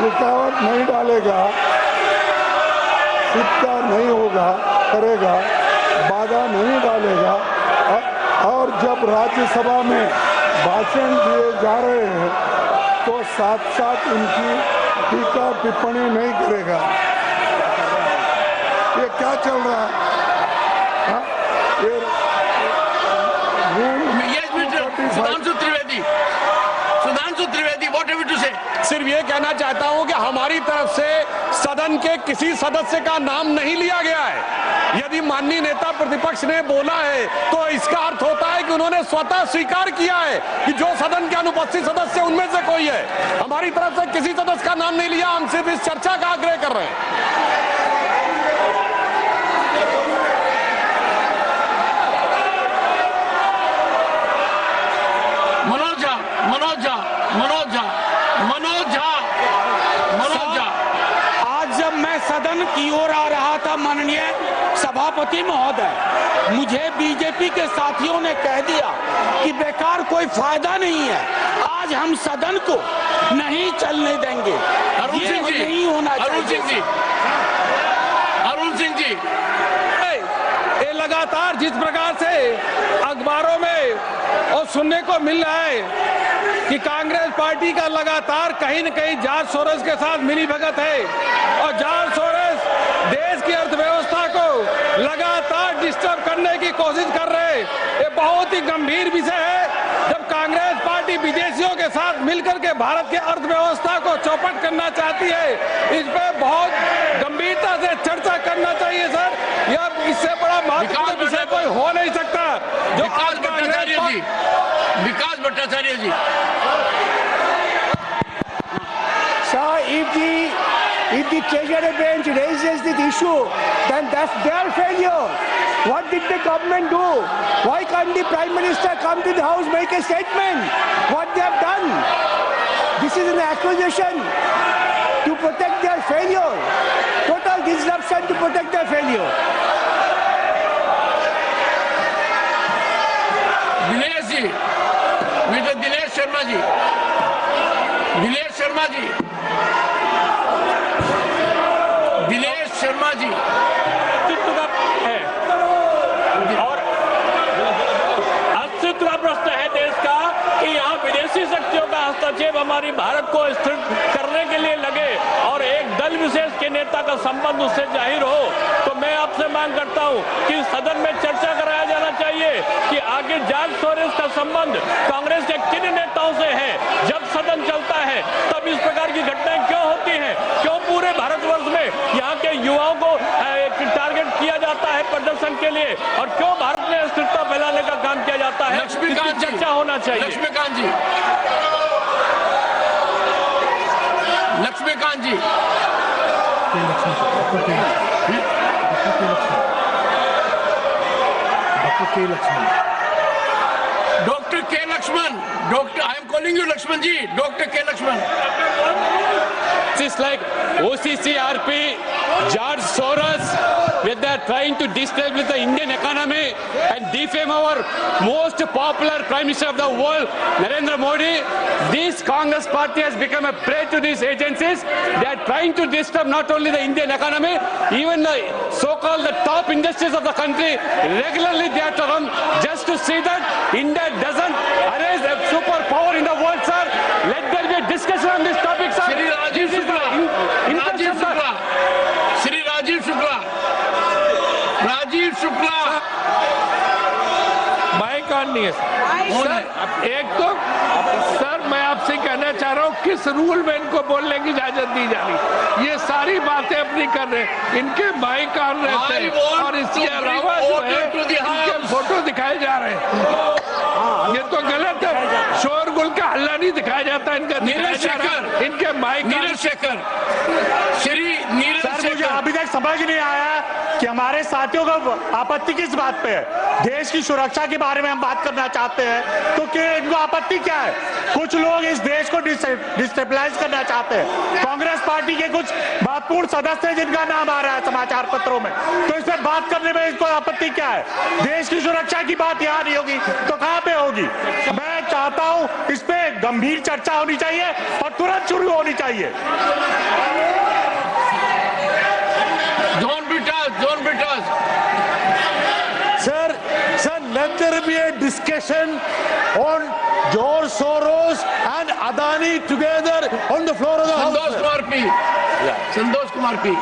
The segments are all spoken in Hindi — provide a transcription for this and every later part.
रुकावट नहीं डालेगा, सत्कार नहीं होगा करेगा, बाधा नहीं डालेगा, और जब राज्यसभा में भाषण दिए जा रहे हैं तो साथ साथ उनकी टीका टिप्पणी नहीं करेगा। ये क्या चल रहा है? Sudhanshu Trivedi, what have you to say? सिर्फ ये कहना चाहता हूं कि हमारी तरफ से सदन के किसी सदस्य का नाम नहीं लिया गया है। यदि माननीय नेता प्रतिपक्ष ने बोला है तो इसका अर्थ होता है कि उन्होंने स्वतः स्वीकार किया है कि जो सदन के अनुपस्थित सदस्य उनमें से कोई है। हमारी तरफ से किसी सदस्य का नाम नहीं लिया, हम सिर्फ इस चर्चा का आग्रह कर रहे हैं। आज जब मैं सदन की ओर आ रहा था, माननीय सभापति महोदय, मुझे बीजेपी के साथियों ने कह दिया कि बेकार कोई फायदा नहीं है, आज हम सदन को नहीं चलने देंगे। ये नहीं होना चाहिए। अरुण सिंह जी, ये लगातार जिस प्रकार से अखबारों में और सुनने को मिल रहा है कि कांग्रेस पार्टी का लगातार कहीं न कहीं जॉर्ज सोरोस के साथ मिली भगत है और जॉर्ज सोरोस देश की अर्थव्यवस्था को लगातार डिस्टर्ब करने की कोशिश कर रहे हैं। ये बहुत ही गंभीर विषय है। जब कांग्रेस पार्टी विदेशियों के साथ मिलकर के भारत की अर्थव्यवस्था को चौपट करना चाहती है, इस पे बहुत गंभीरता से चर्चा करना चाहिए सर। यह इससे बड़ा महत्वपूर्ण विषय कोई हो नहीं सकता। जो विकास भट्टाचार्य जी, Sir, if the Treasury bench raises this issue, then that's their failure. What did the government do? Why can't the Prime Minister come to the House, make a statement? What they have done? This is an accusation to protect their failure. Total disruption to protect their failure. Dinesh ji, mister Dinesh Sharma ji, Dinesh Sharma ji, Dinesh Sharma ji, है और अस्तित्व का प्रश्न है देश का कि यहाँ विदेशी शक्तियों का हस्तक्षेप हमारी भारत को स्थिर करने के लिए लगे और एक दल विशेष के नेता का संबंध उससे जाहिर हो, तो मैं आपसे मांग करता हूँ कि सदन में चर्चा कराया जाना चाहिए कि आगे जॉर्ज सोरोस का संबंध कांग्रेस के किन नेताओं से है। जब सदन चलता है तब इस प्रकार की घटनाएं क्यों होती हैं? क्यों पूरे भारतवर्ष में यहाँ के युवाओं को टारगेट किया जाता है प्रदर्शन के लिए, और क्यों भारत में अस्थिरता फैलाने का काम किया जाता है? लक्ष्मीकांत जी, चर्चा होना चाहिए। Laxmikant ji, Laxmikant ji, doctor K Laxman, doctor, I am calling you Laxman ji, doctor K Laxman. It's like OCCRP, George Soros, where they are trying to destabilize the Indian economy and defame our most popular Prime Minister of the world, Narendra Modi. This Congress party has become a prey to these agencies. They are trying to disturb not only the Indian economy, even the so-called the top industries of the country. Regularly they are to run just to see that India doesn't arise a superpower in the world, sir. Let there be a discussion on this topic, sir. Shri Rajiv Shukla, Rajiv Shukla, Shri Rajiv Shukla, Rajiv Shukla, mike on नहीं है सर। एक तो सर मैं आपसे कहना चाह रहा हूँ किस रूल में इनको बोलने की इजाजत दी जा रही। ये सारी बातें अपनी कर रहे हैं, इनके माइक ऑन रहते हैं और इसके अलावा जो है इनके फोटो दिखाए जा रहे हैं। ये तो गलत है, शोरगुल का हल्ला नहीं दिखाया जाता इनका, नीरज शेखर, इनके माइक। नीरज शेखर, श्री नीरज सर, मुझे शेखर, अभी तक समझ नहीं आया कि हमारे साथियों को आपत्ति किस बात पे है। देश की सुरक्षा के बारे में हम बात करना चाहते हैं तो क्या इनको आपत्ति क्या है? कुछ लोग इस देश को डिस्टेबलाइज करना चाहते हैं। कांग्रेस पार्टी के कुछ महत्वपूर्ण सदस्य जिनका नाम आ रहा है समाचार पत्रों में, तो इस पर बात करने में इनको आपत्ति क्या है? देश की सुरक्षा की बात यहाँ नहीं होगी तो कहाँ पे होगी? मैं चाहता हूं इस पे गंभीर चर्चा होनी चाहिए और तुरंत शुरू होनी चाहिए। John Britas. Sir, let there be a discussion on George Soros and Adani together on the floor of the House. Santosh Kumar P.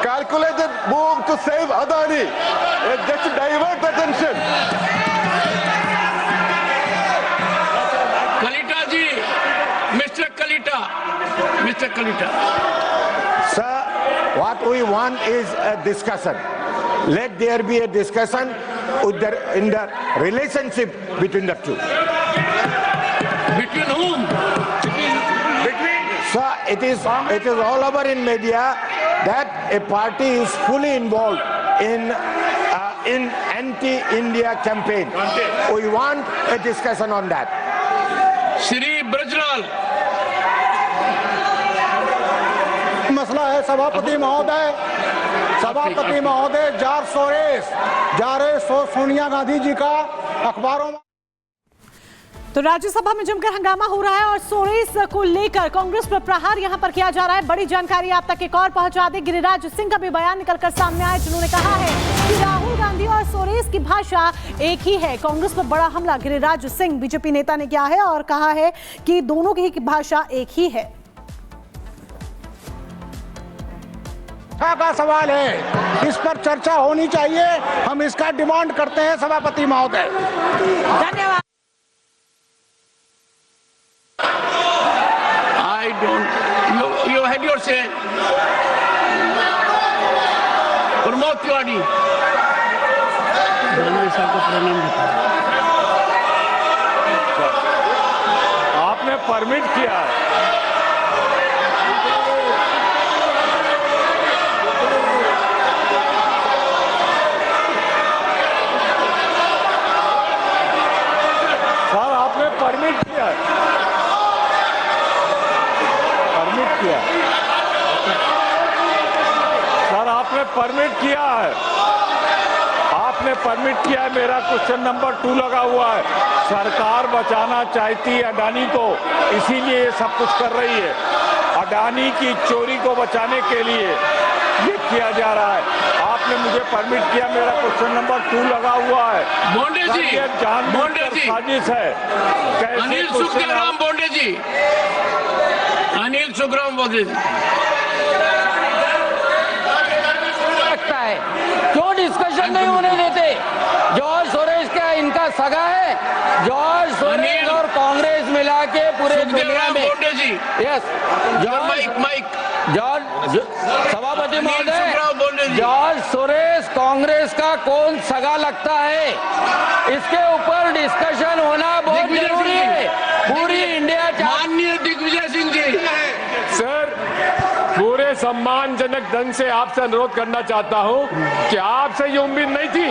Calculated move to save Adani, just to divert attention. Kalita ji, Mr. Kalita. Sir, what we want is a discussion. Let there be a discussion in the relationship between the two. Between whom? Sir, it is all over in media that a party is fully involved in anti-India campaign. We want a discussion on that. Shri Brajlal. मसला है सभापति महोदय जॉर्ज सोरेस जा रहे सोनिया गांधी जी का अखबारों में। तो राज्यसभा में जमकर हंगामा हो रहा है और सोरेस को लेकर कांग्रेस पर प्रहार यहां पर किया जा रहा है। बड़ी जानकारी आप तक एक और पहुंचा दे, गिरिराज सिंह का भी बयान निकलकर सामने आया जिन्होंने कहा है कि राहुल गांधी और सोरेस की भाषा एक ही है। कांग्रेस पर बड़ा हमला गिरिराज सिंह बीजेपी नेता ने किया है और कहा है कि दोनों की भाषा एक ही है। का सवाल है, इस पर चर्चा होनी चाहिए, हम इसका डिमांड करते हैं सभापति महोदय। धन्यवाद। I don't. You had your say. Pramod Tiwari. आपने परमिट किया है। आपने परमिट किया है। मेरा क्वेश्चन नंबर 2 लगा हुआ है। सरकार बचाना चाहती है अडानी को, इसीलिए ये सब कुछ कर रही है। अडानी की चोरी को बचाने के लिए ये किया जा रहा है। आपने मुझे परमिट किया, मेरा क्वेश्चन नंबर 2 लगा हुआ है। बोंडे जी, ये जानबूझकर साजिश है। अनिल सुखराम बोंडे जी, अनिल सुखराम बोंडे जी। क्यों डिस्कशन नहीं होने देते? जॉर्ज सोरेस का इनका सगा है। जॉर्ज सोरेस और कांग्रेस मिला के पूरे दुनिया में। यस, जॉर्ज सभापति महोदय, जॉर्ज सोरेस कांग्रेस का कौन सगा लगता है, इसके ऊपर डिस्कशन होना बहुत जरूरी है। पूरी इंडिया। माननीय दिग्विजय सिंह जी, सर पूरे सम्मानजनक ढंग से आपसे अनुरोध करना चाहता हूं कि आपसे ये उम्मीद नहीं थी।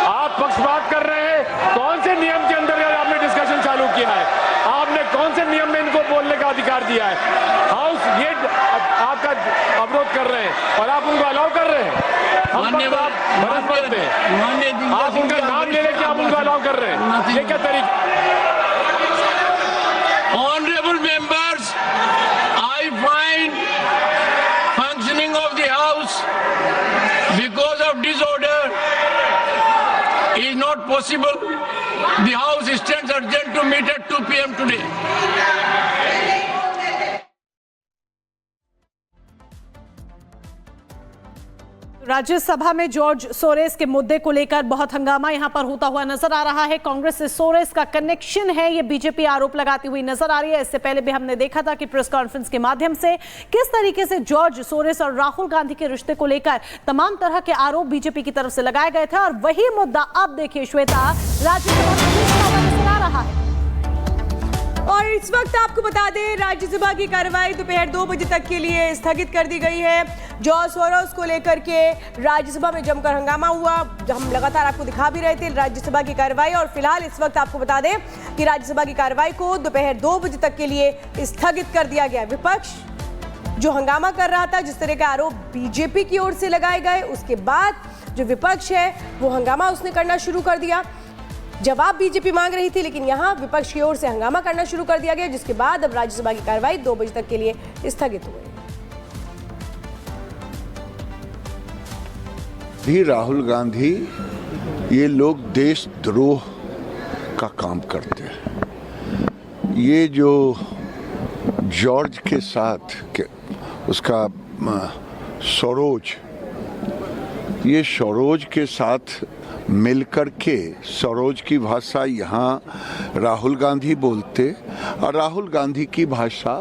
आप पक्षपात कर रहे हैं। कौन से नियम के अंतर्गत आपने डिस्कशन चालू किया है? आपने कौन से नियम में इनको बोलने का अधिकार दिया है? हाउस ये आपका अवरोध कर रहे हैं और आप उनको अलाउ कर रहे हैं। हम आप पढ़ते हैं, आप उनका नाम ले लेके आप उनको अलाउ कर रहे हैं। ये क्या तरीका? Honorable members, I find functioning of the House because of disorder is not possible. The House stands urgent to meet at 2 p.m. today. Rajya Sabha में जॉर्ज सोरेस के मुद्दे को लेकर बहुत हंगामा यहां पर होता हुआ नजर आ रहा है। कांग्रेस से सोरेस का कनेक्शन है, ये बीजेपी आरोप लगाती हुई नजर आ रही है। इससे पहले भी हमने देखा था कि प्रेस कॉन्फ्रेंस के माध्यम से किस तरीके से जॉर्ज सोरेस और राहुल गांधी के रिश्ते को लेकर तमाम तरह के आरोप बीजेपी की तरफ से लगाए गए थे और वही मुद्दा अब देखिए श्वेता राज्यसभा में नजर आ रहा है। और इस वक्त आपको बता दें, राज्यसभा की कार्रवाई दोपहर 2 बजे तक के लिए स्थगित कर दी गई है। जॉर्ज सोरोस को लेकर के राज्यसभा में जमकर हंगामा हुआ। हम लगातार आपको दिखा भी रहे थे राज्यसभा की कार्रवाई। और फिलहाल इस वक्त आपको बता दें कि राज्यसभा की कार्रवाई को दोपहर 2 बजे तक के लिए स्थगित कर दिया गया। विपक्ष जो हंगामा कर रहा था, जिस तरह के आरोप बीजेपी की ओर से लगाए गए, उसके बाद जो विपक्ष है वो हंगामा उसने करना शुरू कर दिया। जवाब बीजेपी मांग रही थी, लेकिन यहां विपक्ष की ओर से हंगामा करना शुरू कर दिया गया, जिसके बाद अब राज्यसभा की कार्रवाई 2 बजे तक के लिए स्थगित हो गई। भी राहुल गांधी ये लोग देशद्रोह का काम करते हैं। ये जो जॉर्ज के साथ उसका सरोज, ये सरोज के साथ मिलकर के सरोज की भाषा यहाँ राहुल गांधी बोलते और राहुल गांधी की भाषा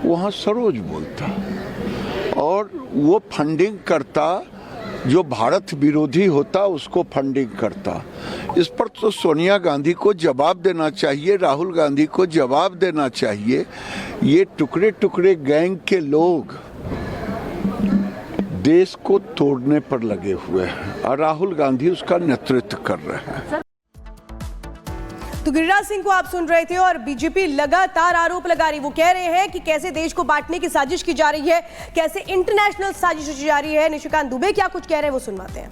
वहाँ सरोज बोलता, और वो फंडिंग करता, जो भारत विरोधी होता उसको फंडिंग करता। इस पर तो सोनिया गांधी को जवाब देना चाहिए, राहुल गांधी को जवाब देना चाहिए। ये टुकड़े टुकड़े गैंग के लोग देश को तोड़ने पर लगे हुए हैं और राहुल गांधी उसका नेतृत्व कर रहे हैं। तो गिरिराज सिंह को आप सुन रहे थे, और बीजेपी लगातार आरोप लगा रही, वो कह रहे हैं कि कैसे देश को बांटने की साजिश की जा रही है, कैसे इंटरनेशनल साजिश की जा रही है। निशिकांत दुबे क्या कुछ कह रहे हैं वो सुनवाते हैं।